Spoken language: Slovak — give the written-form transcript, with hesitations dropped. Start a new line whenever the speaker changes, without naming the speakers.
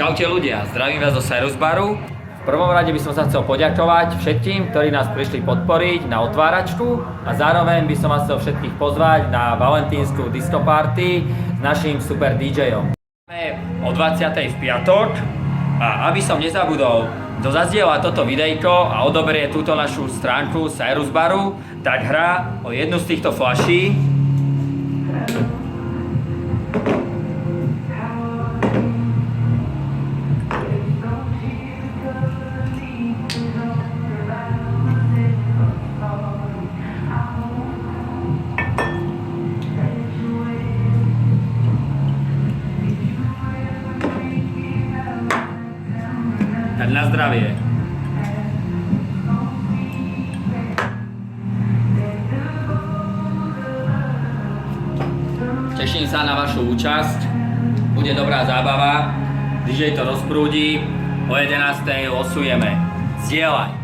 Čaute ľudia, zdravím vás zo Cyrus Baru. V prvom rade by som sa chcel poďakovať všetkým, ktorí nás prišli podporiť na otváračku a zároveň by som vás chcel všetkých pozvať na valentínsku disco party s naším super DJom. O 20. v piatok a aby som nezabudol, kto zazdieľa toto videjko a odoberie túto našu stránku Cyrus Baru, tak hrá o jednu z týchto fľaší. Tak na zdravie. Teším sa na vašu účasť. Bude dobrá zábava. DJ to rozprúdi. O 11. losujeme. Zdieľaj.